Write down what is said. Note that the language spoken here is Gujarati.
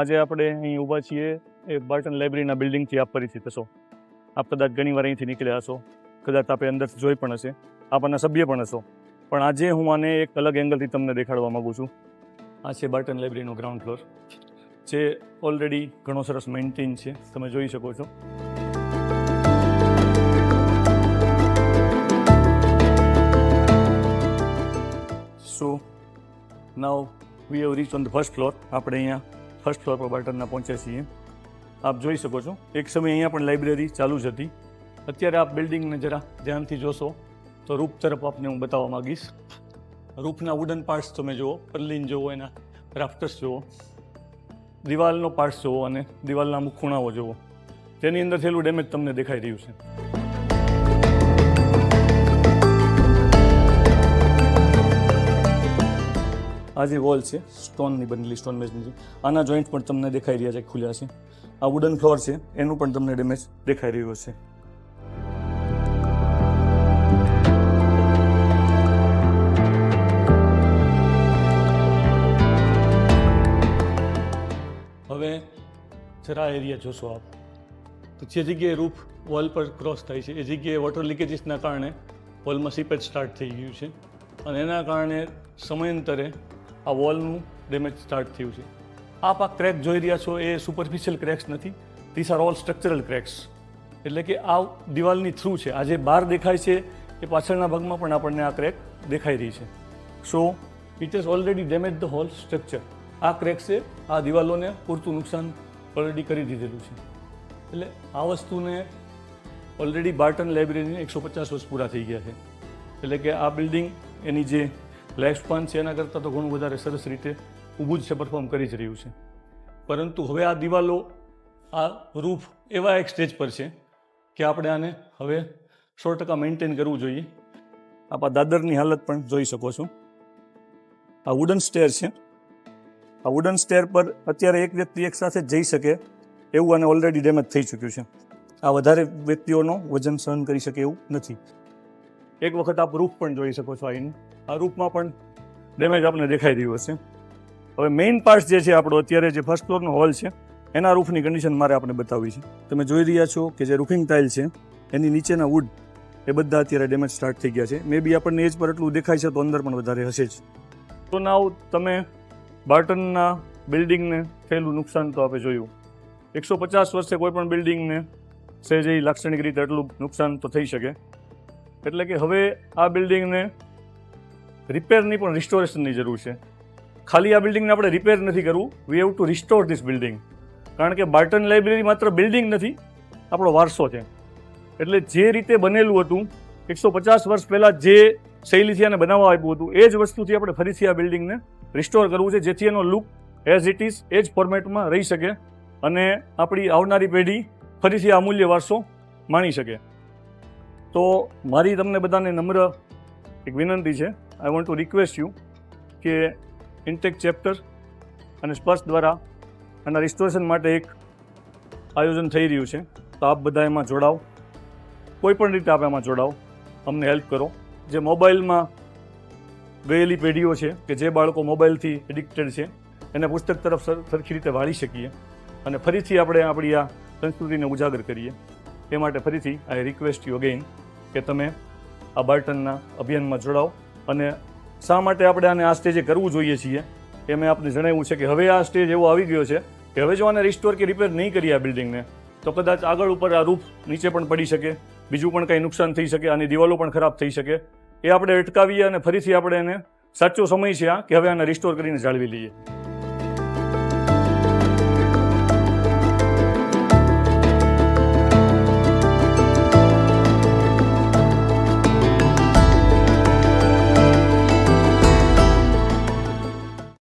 આજે આપણે અહીં ઊભા છીએ એ બાર્ટન લાઇબ્રેરીના બિલ્ડિંગથી આપ પરિચિત હશો. આપ કદાચ ઘણી વાર અહીંથી નીકળ્યા હશો, કદાચ આપણે અંદરથી જોઈ પણ હશે, આપણના સભ્ય પણ હશો. પણ આજે હું આને એક અલગ એંગલથી તમને દેખાડવા માગું છું. આ છે બાર્ટન લાઇબ્રેરીનો ગ્રાઉન્ડ ફ્લોર, જે ઓલરેડી ઘણો સરસ મેન્ટેન છે, તમે જોઈ શકો છો. So now we have reach on the first floor. આપણે અહીંયા ફર્સ્ટ ફ્લોર પર બાર્ટનના પહોંચ્યા છીએ. આપ જોઈ શકો છો, એક સમય અહીંયા પણ લાઇબ્રેરી ચાલુ જ હતી. અત્યારે આપ બિલ્ડિંગને જરા ધ્યાનથી જોશો તો રૂફ તરફ આપને હું બતાવવા માગીશ. રૂફના વુડન પાર્ટ્સ તમે જુઓ, પર્લિન જુઓ, એના રાફ્ટર્સ જુઓ, દિવાલનો પાર્ટ્સ જુઓ અને દિવાલના અમુક ખૂણાઓ જુઓ. તેની અંદર થયેલું ડેમેજ તમને દેખાઈ રહ્યું છે. આ જે વોલ છે સ્ટોનની બનેલી, સ્ટોન મેસનરી, આના જોઈન્ટ પણ તમને દેખાઈ રહ્યા છે, ખુલ્યા છે. આ વુડન ફ્લોર છે, એનું પણ તમને ડેમેજ દેખાઈ રહ્યું છે. હવે જરા એરિયા જોશો આપ, તો જે જગ્યાએ રૂફ વોલ પર ક્રોસ થાય છે એ જગ્યાએ વોટર લીકેજીસના કારણે વોલમાં સીપેજ સ્ટાર્ટ થઈ ગયું છે અને એના કારણે સમયાંતરે આ વોલનું ડેમેજ સ્ટાર્ટ થયું છે. આપ આ ક્રેક જોઈ રહ્યા છો એ સુપરફિશિયલ ક્રેક્સ નથી, this are all structural cracks. એટલે કે આ દિવાલની થ્રુ છે, આ જે બહાર દેખાય છે એ પાછળના ભાગમાં પણ આપણને આ ક્રેક દેખાઈ રહી છે. So it has already damage the whole structure. આ ક્રેક્સે આ દિવાલોને પૂરતું નુકસાન ઓલરેડી કરી દીધેલું છે. એટલે આ વસ્તુને ઓલરેડી બાર્ટન લાઇબ્રેરીને 150 વર્ષ પૂરા થઈ ગયા છે. એટલે કે આ બિલ્ડિંગ એની જે લાઈફ સ્પાન છે એના કરતાં તો ઘણું વધારે સરસ રીતે ઊભું જ છે, પરફોર્મ કરી જ રહ્યું છે. પરંતુ હવે આ દિવાલો, આ રૂફ એવા એક સ્ટેજ પર છે કે આપણે આને હવે 100% મેન્ટેન કરવું જોઈએ. આપ આ દાદરની હાલત પણ જોઈ શકો છો. આ વુડન સ્ટેર છે. આ વુડન સ્ટેર પર અત્યારે એક વ્યક્તિ એક સાથે જઈ શકે એવું આને ઓલરેડી ડેમેજ થઈ ચૂક્યું છે. આ વધારે વ્યક્તિઓનો વજન સહન કરી શકે એવું નથી. એક વખત આપ રૂફ પણ જોઈ શકો છો. આ રૂફમાં પણ ડેમેજ આપણે દેખાઈ રહ્યું હશે. હવે મેઇન પાર્ટ જે છે આપણો અત્યારે જે ફર્સ્ટ ફ્લોરનો હોલ છે એના રૂફની કન્ડિશન મારે આપણે બતાવવી છે. તમે જોઈ રહ્યા છો કે જે રૂફિંગ ટાઇલ છે એની નીચેના વુડ એ બધા અત્યારે ડેમેજ સ્ટાર્ટ થઈ ગયા છે. મે બી આપણને એજ પર એટલું દેખાય છે તો અંદર પણ વધારે હશે જ. તો નાવ તમે બાર્ટનના બિલ્ડિંગને થયેલું નુકસાન તો આપણે જોયું. 150 વર્ષે કોઈ પણ બિલ્ડિંગને સહેજ લાક્ષણિક રીતે એટલું નુકસાન તો થઈ શકે. એટલે કે હવે આ બિલ્ડિંગને રિપેરની પણ રિસ્ટોરેશનની જરૂર છે. ખાલી આ બિલ્ડિંગને આપણે રિપેર નથી કરવું, we have to restore this building. કારણ કે બાર્ટન લાઇબ્રેરી માત્ર બિલ્ડિંગ નથી, આપણો વારસો છે. એટલે જે રીતે બનેલું હતું 150 વર્ષ પહેલાં જે શૈલીથી આને બનાવવા આપ્યું હતું એ જ વસ્તુથી આપણે ફરીથી આ બિલ્ડિંગને રિસ્ટોર કરવું છે, જેથી એનો લુક એઝ ઇટ ઇઝ એ જ ફોર્મેટમાં રહી શકે અને આપણી આવનારી પેઢી ફરીથી આ અમૂલ્ય વારસો માણી શકે. તો મારી તમને બધાને નમ્ર એક વિનંતી છે, I want to request you કે ઇન્ટેક ચેપ્ટર અને સ્પર્શ દ્વારા આના રિસ્ટોરેશન માટે એક આયોજન થઈ રહ્યું છે. તો આપ બધા એમાં જોડાઓ, કોઈ પણ રીતે આપ એમાં જોડાઓ, અમને હેલ્પ કરો. જે મોબાઈલમાં ગયેલી પેઢીઓ છે કે જે બાળકો મોબાઈલથી એડિક્ટેડ છે એને પુસ્તક તરફ સરખી રીતે વાળી શકીએ અને ફરીથી આપણે આપણી આ સંસ્કૃતિને ઉજાગર કરીએ. એ માટે ફરીથી આઈ રિક્વેસ્ટ યુ અગેઇન કે તમે આ બાર્ટનના અભિયાનમાં જોડાઓ. અને શા માટે આપણે આને આ સ્ટેજે કરવું જોઈએ છીએ એ મેં આપને જણાવ્યું છે કે હવે આ સ્ટેજ એવો આવી ગયો છે કે હવે જો આને રિસ્ટોર કે રિપેર નહીં કરીએ આ બિલ્ડિંગને તો કદાચ આગળ ઉપર આ રૂફ નીચે પણ પડી શકે, બીજું પણ કંઈ નુકસાન થઈ શકે, આની દિવાલો પણ ખરાબ થઈ શકે. એ આપણે અટકાવીએ અને ફરીથી આપણે એને સાચો સમય છે આ કે હવે આને રિસ્ટોર કરીને જાળવી લઈએ.